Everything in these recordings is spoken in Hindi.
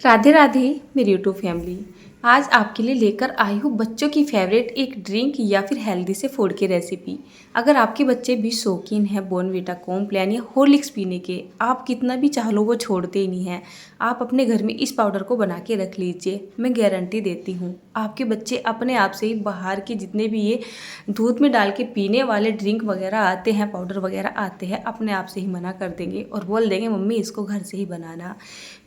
राधे राधे मेरी यूट्यूब फैमिली। आज आपके लिए लेकर आई हूँ बच्चों की फेवरेट एक ड्रिंक या फिर हेल्दी से फूड की रेसिपी। अगर आपके बच्चे भी शौकीन हैं बॉर्नवीटा, कॉम्प्लान या हॉर्लिक्स पीने के, आप कितना भी चाह लो वो छोड़ते ही नहीं हैं। आप अपने घर में इस पाउडर को बना के रख लीजिए, मैं गारंटी देती हूँ आपके बच्चे अपने आप से ही बाहर के जितने भी ये दूध में डाल के पीने वाले ड्रिंक वगैरह आते हैं, पाउडर वगैरह आते हैं, अपने आप से ही मना कर देंगे और बोल देंगे मम्मी इसको घर से ही बनाना।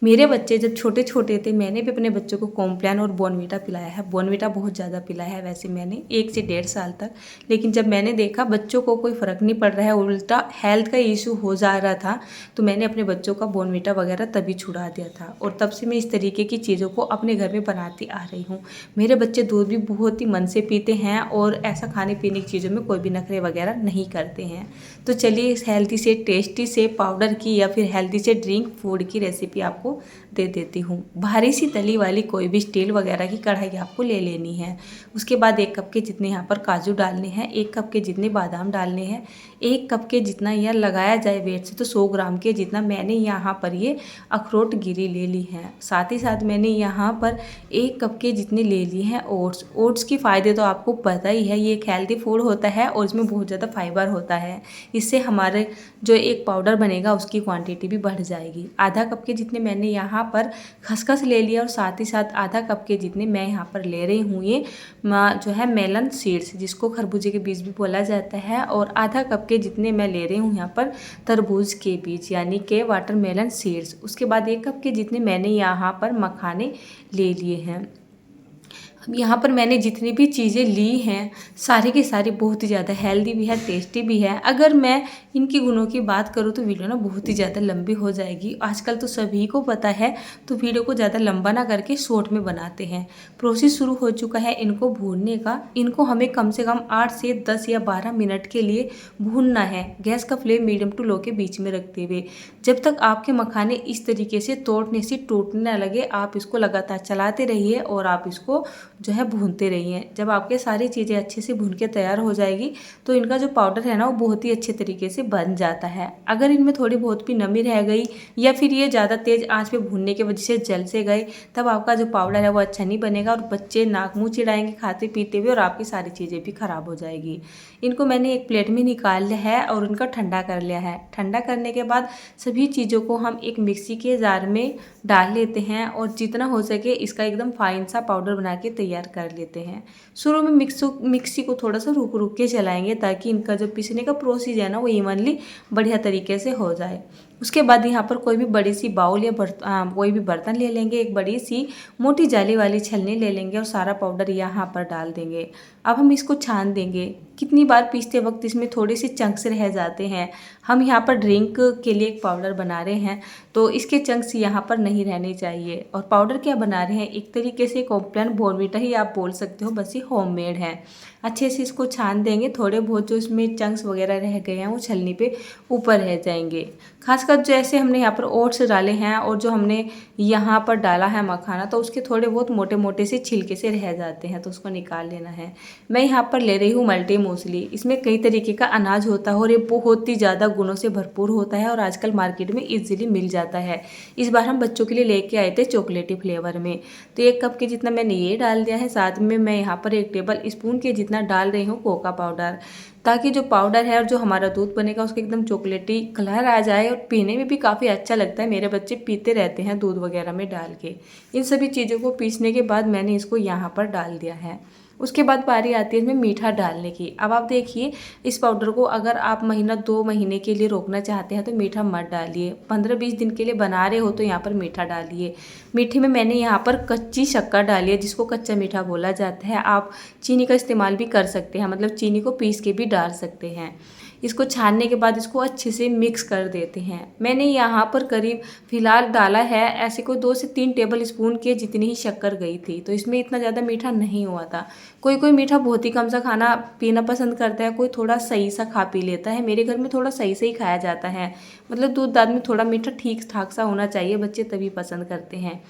मेरे बच्चे जब छोटे छोटे थे मैंने भी अपने बच्चों को कॉम्प्लान और बॉर्नवीटा पिलाया है। बॉर्नवीटा बहुत ज़्यादा पिलाया है वैसे मैंने 1 से 1.5 साल तक, लेकिन जब मैंने देखा बच्चों को कोई फ़र्क नहीं पड़ रहा है, उल्टा हेल्थ का इशू हो जा रहा था, तो मैंने अपने बच्चों का बॉर्नवीटा वगैरह तभी छुड़ा दिया था। और तब से मैं इस तरीके की चीज़ों को अपने घर में बनाती आ रही हूँ। मेरे बच्चे दूध भी बहुत ही मन से पीते हैं और ऐसा खाने पीने की चीज़ों में कोई भी नखरे वगैरह नहीं करते हैं। तो चलिए इस हेल्थी से टेस्टी से पाउडर की या फिर हेल्थी से ड्रिंक फूड की रेसिपी आपको दे देती हूँ। भारी सी तली वाली कोई भी स्टील वगैरह की कढ़ाई आपको ले लेनी है। उसके बाद 1 कप के जितने यहाँ पर काजू डालने हैं, 1 कप के जितने बादाम डालने हैं, 1 कप के जितना यह लगाया जाए वेट से तो 100 ग्राम के जितना मैंने यहाँ पर ये अखरोट गिरी ले ली है। साथ ही साथ मैंने यहाँ पर 1 कप के जितने ले लिए हैं ओट्स। ओट्स के फ़ायदे तो आपको पता ही है, ये एक हेल्दी फूड होता है और इसमें बहुत ज़्यादा फाइबर होता है। इससे हमारे जो एक पाउडर बनेगा उसकी क्वांटिटी भी बढ़ जाएगी। आधा कप के जितने मैंने यहाँ पर खसखस ले लिया और साथ ही साथ आधा कप के जितने मैं यहाँ पर ले रही हूँ ये जो है मेलन सीड्स, जिसको खरबूजे के बीज भी बोला जाता है, और आधा कप के जितने मैं ले रही हूँ यहाँ पर तरबूज के बीज यानी के वाटरमेलन सीड्स। उसके बाद 1 कप के जितने मैंने यहाँ पर मखाने ले लिए हैं। अब यहाँ पर मैंने जितनी भी चीज़ें ली हैं सारी की सारी बहुत ही ज़्यादा हेल्दी भी है, टेस्टी भी है। अगर मैं इनकी गुणों की बात करूँ तो वीडियो ना बहुत ही ज़्यादा लंबी हो जाएगी। आजकल तो सभी को पता है, तो वीडियो को ज़्यादा लंबा ना करके शॉर्ट में बनाते हैं। प्रोसेस शुरू हो चुका है इनको भूनने का। इनको हमें कम से कम 8 से 10 या 12 मिनट के लिए भूनना है, गैस का फ्लेम मीडियम टू लो के बीच में रखते हुए। जब तक आपके मखाने इस तरीके से तोड़ने से टूटने ना लगे आप इसको लगातार चलाते रहिए और आप इसको जो है भूनते रहिए। जब आपके सारी चीज़ें अच्छे से भून के तैयार हो जाएगी तो इनका जो पाउडर है ना वो बहुत ही अच्छे तरीके से बन जाता है। अगर इनमें थोड़ी बहुत भी नमी रह गई या फिर ये ज़्यादा तेज़ आंच पे भूनने की वजह से जल से गए, तब आपका जो पाउडर है वो अच्छा नहीं बनेगा और बच्चे नाक मुँह चिढ़ाएंगे खाते पीते हुए और आपकी सारी चीज़ें भी ख़राब हो जाएगी। इनको मैंने एक प्लेट में निकाल लिया है और इनका ठंडा कर लिया है। ठंडा करने के बाद सभी चीज़ों को हम एक मिक्सी के जार में डाल लेते हैं और जितना हो सके इसका एकदम फाइन सा पाउडर बना के तैयार कर लेते हैं। शुरू में मिक्सी को थोड़ा सा रुक रुक के चलाएंगे ताकि इनका जो पीसने का प्रोसीजर है ना वो इवनली बढ़िया तरीके से हो जाए। उसके बाद यहाँ पर कोई भी बड़ी सी बाउल या कोई भी बर्तन ले लेंगे, एक बड़ी सी मोटी जाली वाली छलनी ले लेंगे और सारा पाउडर यहाँ पर डाल देंगे। अब हम इसको छान देंगे। कितनी बार पीसते वक्त इसमें थोड़े से चंक्स रह जाते हैं। हम यहाँ पर ड्रिंक के लिए एक पाउडर बना रहे हैं तो इसके चंक्स यहाँ पर नहीं रहने चाहिए। और पाउडर क्या बना रहे हैं, एक तरीके से कॉम्प्लान बॉर्नवीटा ही आप बोल सकते हो, बस ये होममेड है। अच्छे से इसको छान देंगे, थोड़े बहुत जो इसमें चंक्स वगैरह रह गए हैं वो छलनी पे ऊपर रह जाएंगे। खासकर जैसे हमने यहाँ पर ओट्स डाले हैं और जो हमने यहाँ पर डाला है मखाना, तो उसके थोड़े बहुत मोटे मोटे से छिलके से रह जाते हैं तो उसको निकाल लेना है। मैं यहाँ पर ले रही हूँ मल्टी मूसली। इसमें कई तरीके का अनाज होता है और ये बहुत ही ज़्यादा गुणों से भरपूर होता है और आजकल मार्केट में ईजिली मिल जाता है। इस बार हम बच्चों के लिए लेके आए थे चॉकलेटी फ्लेवर में। तो 1 कप के जितना मैंने ये डाल दिया है, साथ में मैं यहाँ पर 1 टेबल स्पून के जितना डाल रही हूँ कोका पाउडर, ताकि जो पाउडर है और जो हमारा दूध बनेगा उसका एकदम चॉकलेटी कलर आ जाए और पीने में भी काफ़ी अच्छा लगता है। मेरे बच्चे पीते रहते हैं दूध वगैरह में डाल के। इन सभी चीज़ों को पीसने के बाद मैंने इसको यहाँ पर डाल दिया है। उसके बाद बारी आती है इसमें मीठा डालने की। अब आप देखिए, इस पाउडर को अगर आप महीना 2 महीने के लिए रोकना चाहते हैं तो मीठा मत डालिए। 15-20 दिन के लिए बना रहे हो तो यहाँ पर मीठा डालिए। मीठे में मैंने यहाँ पर कच्ची शक्कर डाली है, जिसको कच्चा मीठा बोला जाता है। आप चीनी का इस्तेमाल भी कर सकते हैं, मतलब चीनी को पीस के भी डाल सकते हैं। इसको छानने के बाद इसको अच्छे से मिक्स कर देते हैं। मैंने यहाँ पर करीब फ़िलहाल डाला है ऐसे कोई 2 से 3 टेबल स्पून के जितनी ही शक्कर गई थी, तो इसमें इतना ज़्यादा मीठा नहीं हुआ था। कोई कोई मीठा बहुत ही कम सा खाना पीना पसंद करता है, कोई थोड़ा सही सा खा पी लेता है। मेरे घर में थोड़ा सही से ही खाया जाता है, मतलब दूध दाद में थोड़ा मीठा ठीक ठाक सा होना चाहिए, बच्चे तभी पसंद करते हैं।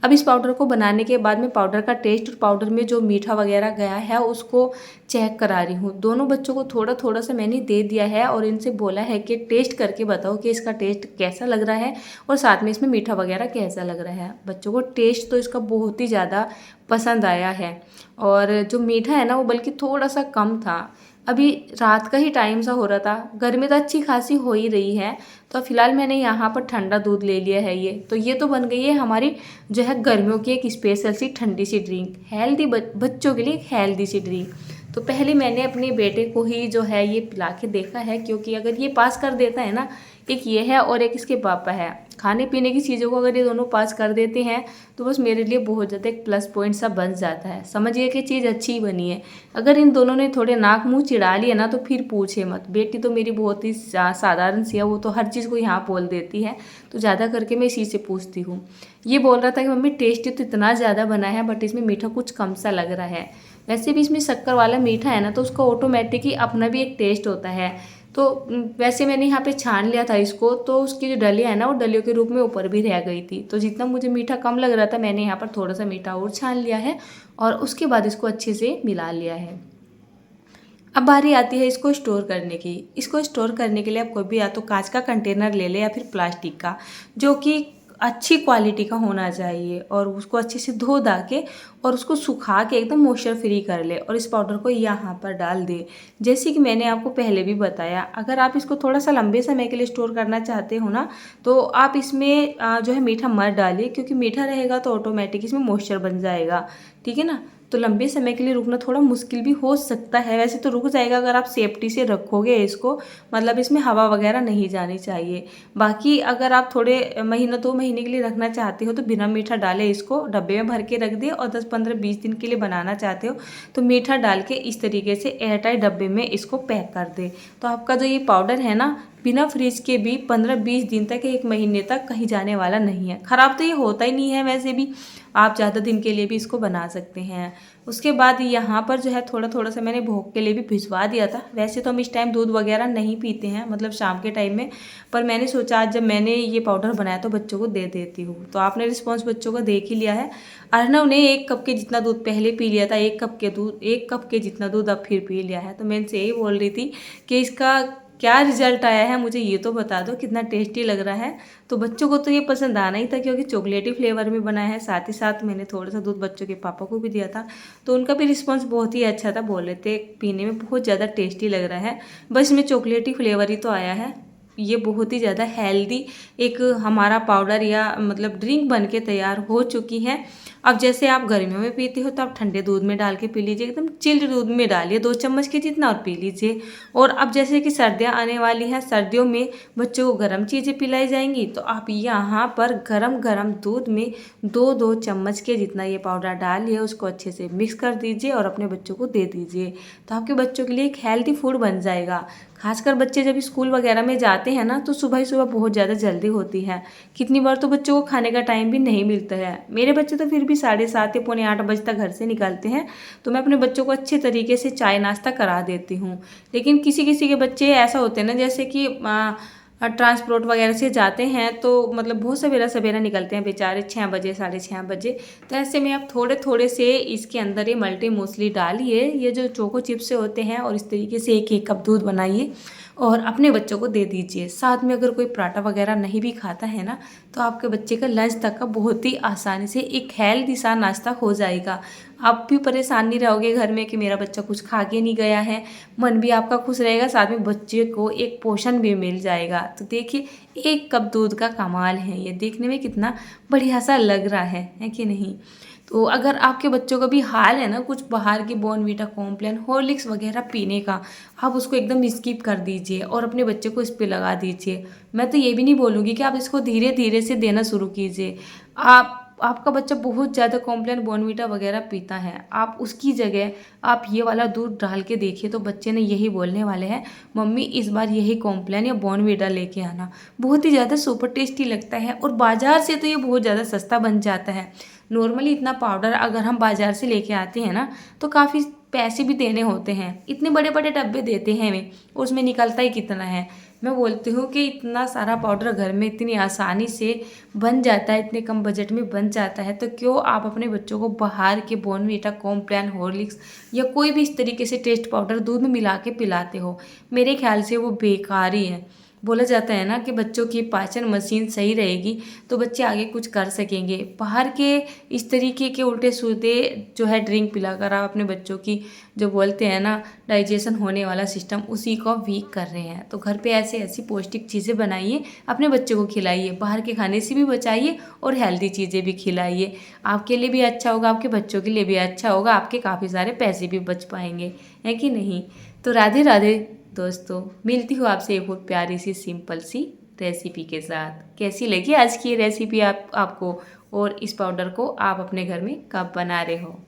अब इस पाउडर को बनाने के बाद मैं पाउडर का टेस्ट और पाउडर में जो मीठा वगैरह गया है उसको चेक करा रही हूँ। दोनों बच्चों को थोड़ा थोड़ा सा मैंने दे दिया है और इनसे बोला है कि टेस्ट करके बताओ कि इसका टेस्ट कैसा लग रहा है और साथ में इसमें मीठा वगैरह कैसा लग रहा है। बच्चों को टेस्ट तो इसका बहुत ही ज़्यादा पसंद आया है और जो मीठा है ना वो बल्कि थोड़ा सा कम था। अभी रात का ही टाइम सा हो रहा था, गर्मी तो अच्छी खासी हो ही रही है, तो फिलहाल मैंने यहाँ पर ठंडा दूध ले लिया है। ये तो बन गई है हमारी जो है गर्मियों की एक स्पेशल सी ठंडी सी ड्रिंक, हेल्दी बच्चों के लिए एक हेल्दी सी ड्रिंक। तो पहले मैंने अपने बेटे को ही जो है ये पिला के देखा है, क्योंकि अगर ये पास कर देता है ना, एक ये है और एक इसके पापा है, खाने पीने की चीज़ों को अगर ये दोनों पास कर देते हैं तो बस मेरे लिए बहुत ज़्यादा एक प्लस पॉइंट सा बन जाता है। समझिए कि चीज़ अच्छी बनी है। अगर इन दोनों ने थोड़े नाक मुंह चिढ़ा लिए ना तो फिर पूछे मत। बेटी तो मेरी बहुत ही साधारण सी है, वो तो हर चीज़ को यहाँ बोल देती है, तो ज़्यादा करके मैं इसी से पूछती हूँ। ये बोल रहा था कि मम्मी टेस्टी तो इतना ज़्यादा बना है बट इसमें मीठा कुछ कम सा लग रहा है। वैसे भी इसमें शक्कर वाला मीठा है ना, तो उसका ऑटोमेटिक ही अपना भी एक टेस्ट होता है। तो वैसे मैंने यहाँ पे छान लिया था इसको, तो उसकी जो डलिया है ना वो डलियों के रूप में ऊपर भी रह गई थी। तो जितना मुझे मीठा कम लग रहा था मैंने यहाँ पर थोड़ा सा मीठा और छान लिया है और उसके बाद इसको अच्छे से मिला लिया है। अब बारी आती है इसको स्टोर करने की। इसको स्टोर करने के लिए आप कोई भी या तो कांच का कंटेनर ले ले या फिर प्लास्टिक का, जो कि अच्छी क्वालिटी का होना चाहिए, और उसको अच्छे से धो धा के और उसको सुखा के एकदम मॉइस्चर फ्री कर ले और इस पाउडर को यहाँ पर डाल दे। जैसे कि मैंने आपको पहले भी बताया, अगर आप इसको थोड़ा सा लंबे समय के लिए स्टोर करना चाहते हो ना, तो आप इसमें जो है मीठा मत डालिए, क्योंकि मीठा रहेगा तो ऑटोमेटिक इसमें मॉइस्चर बन जाएगा, ठीक है ना। तो लंबे समय के लिए रुकना थोड़ा मुश्किल भी हो सकता है, वैसे तो रुक जाएगा अगर आप सेफ्टी से रखोगे इसको, मतलब इसमें हवा वगैरह नहीं जानी चाहिए। बाकी अगर आप थोड़े महीना 2 महीने के लिए रखना चाहते हो तो बिना मीठा डाले इसको डब्बे में भर के रख दे, और 10-15-20 दिन के लिए बनाना चाहते हो तो मीठा डाल के इस तरीके से एयरटाइट डब्बे में इसको पैक कर दे। तो आपका जो ये पाउडर है ना, बिना फ्रिज के भी 15-20 दिन तक, 1 महीने तक कहीं जाने वाला नहीं है। ख़राब तो ये होता ही नहीं है, वैसे भी आप ज़्यादा दिन के लिए भी इसको बना सकते हैं। उसके बाद यहाँ पर जो है थोड़ा थोड़ा सा मैंने भोग के लिए भी भिजवा दिया था। वैसे तो हम इस टाइम दूध वगैरह नहीं पीते हैं, मतलब शाम के टाइम में, पर मैंने सोचा आज जब मैंने ये पाउडर बनाया तो बच्चों को दे देती हूँ। तो आपने रिस्पॉन्स बच्चों का देख ही लिया है। अर्नव ने 1 कप के जितना दूध पहले पी लिया था, 1 कप के जितना दूध अब फिर पी लिया है। तो मैं इनसे यही बोल रही थी कि इसका क्या रिजल्ट आया है मुझे ये तो बता दो, कितना टेस्टी लग रहा है। तो बच्चों को तो ये पसंद आना ही था, क्योंकि चॉकलेटी फ्लेवर में बना है। साथ ही साथ मैंने थोड़ा सा दूध बच्चों के पापा को भी दिया था, तो उनका भी रिस्पांस बहुत ही अच्छा था। बोल रहे थे पीने में बहुत ज़्यादा टेस्टी लग रहा है, बस इसमें चॉकलेटी फ्लेवर ही तो आया है। ये बहुत ही ज़्यादा हेल्दी एक हमारा पाउडर या मतलब ड्रिंक बन के तैयार हो चुकी है। अब जैसे आप गर्मियों में पीते हो तो आप ठंडे दूध में डाल के पी लीजिए, एकदम चिल्ड दूध में डालिए 2 चम्मच के जितना और पी लीजिए। और अब जैसे कि सर्दियाँ आने वाली हैं, सर्दियों में बच्चों को गर्म चीज़ें पिलाई जाएंगी, तो आप यहाँ पर गरम गरम दूध में 2-2 चम्मच के जितना ये पाउडर डालिए, उसको अच्छे से मिक्स कर दीजिए और अपने बच्चों को दे दीजिए। तो आपके बच्चों के लिए एक हेल्दी फूड बन जाएगा। खासकर बच्चे जब स्कूल वगैरह में जाते हैं ना, तो सुबह ही सुबह बहुत ज़्यादा जल्दी होती है। कितनी बार तो बच्चों को खाने का टाइम भी नहीं मिलता है। मेरे बच्चे तो फिर भी 7:30 या पौने 8 बजे तक घर से निकलते हैं, तो मैं अपने बच्चों को अच्छे तरीके से चाय नाश्ता करा देती हूँ। लेकिन किसी किसी के बच्चे ऐसा होते हैं ना, जैसे कि ट्रांसपोर्ट वगैरह से जाते हैं, तो मतलब बहुत सवेरा सवेरा निकलते हैं बेचारे, 6 बजे 6:30 बजे। तो ऐसे में आप थोड़े थोड़े से इसके अंदर ये मल्टी मूसली डालिए, ये जो चोको चिप्स से होते हैं, और इस तरीके से 1-1 कप दूध बनाइए और अपने बच्चों को दे दीजिए। साथ में अगर कोई पराठा वगैरह नहीं भी खाता है ना, तो आपके बच्चे का लंच तक का बहुत ही आसानी से एक हेल्दी सा नाश्ता हो जाएगा। आप भी परेशान नहीं रहोगे घर में कि मेरा बच्चा कुछ खा के नहीं गया है, मन भी आपका खुश रहेगा, साथ में बच्चे को एक पोषण भी मिल जाएगा। तो देखिए 1 कप दूध का कमाल है, ये देखने में कितना बढ़िया सा लग रहा है कि नहीं। तो अगर आपके बच्चों का भी हाल है ना कुछ बाहर की बॉर्नवीटा, कॉम्प्लान, हॉर्लिक्स वगैरह पीने का, आप उसको एकदम स्किप कर दीजिए और अपने बच्चे को इस पे लगा दीजिए। मैं तो ये भी नहीं बोलूँगी कि आप इसको धीरे धीरे से देना शुरू कीजिए। आपका बच्चा बहुत ज़्यादा कॉम्प्लान, बॉर्नवीटा वगैरह पीता है, आप उसकी जगह आप ये वाला दूध डाल के देखिए, तो बच्चे ने यही बोलने वाले हैं, मम्मी इस बार यही कॉम्प्लान या बॉर्नवीटा लेके आना। बहुत ही ज़्यादा सुपर टेस्टी लगता है, और बाज़ार से तो ये बहुत ज़्यादा सस्ता बन जाता है। नॉर्मली इतना पाउडर अगर हम बाज़ार से लेके आते हैं ना, तो काफ़ी पैसे भी देने होते हैं। इतने बड़े बड़े डब्बे देते हैं हमें, उसमें निकलता ही कितना है। मैं बोलती हूँ कि इतना सारा पाउडर घर में इतनी आसानी से बन जाता है, इतने कम बजट में बन जाता है, तो क्यों आप अपने बच्चों को बाहर के बॉर्नवीटा, कॉम्प्लान, हॉर्लिक्स या कोई भी इस तरीके से टेस्ट पाउडर दूध में मिला के पिलाते हो। मेरे ख्याल से वो बेकार ही है। बोला जाता है ना कि बच्चों की पाचन मशीन सही रहेगी तो बच्चे आगे कुछ कर सकेंगे। बाहर के इस तरीके के उल्टे सीधे जो है ड्रिंक पिलाकर आप अपने बच्चों की जो बोलते हैं ना डाइजेशन होने वाला सिस्टम, उसी को वीक कर रहे हैं। तो घर पे ऐसे ऐसी पौष्टिक चीज़ें बनाइए, अपने बच्चों को खिलाइए, बाहर के खाने से भी बचाइए और हेल्दी चीज़ें भी खिलाइए। आपके लिए भी अच्छा होगा, आपके बच्चों के लिए भी अच्छा होगा, आपके काफ़ी सारे पैसे भी बच पाएंगे, है कि नहीं। तो राधे राधे दोस्तों, मिलती हूँ आपसे एक बहुत प्यारी सी सिंपल सी रेसिपी के साथ। कैसी लगी आज की ये रेसिपी आपको, और इस पाउडर को आप अपने घर में कब बना रहे हो।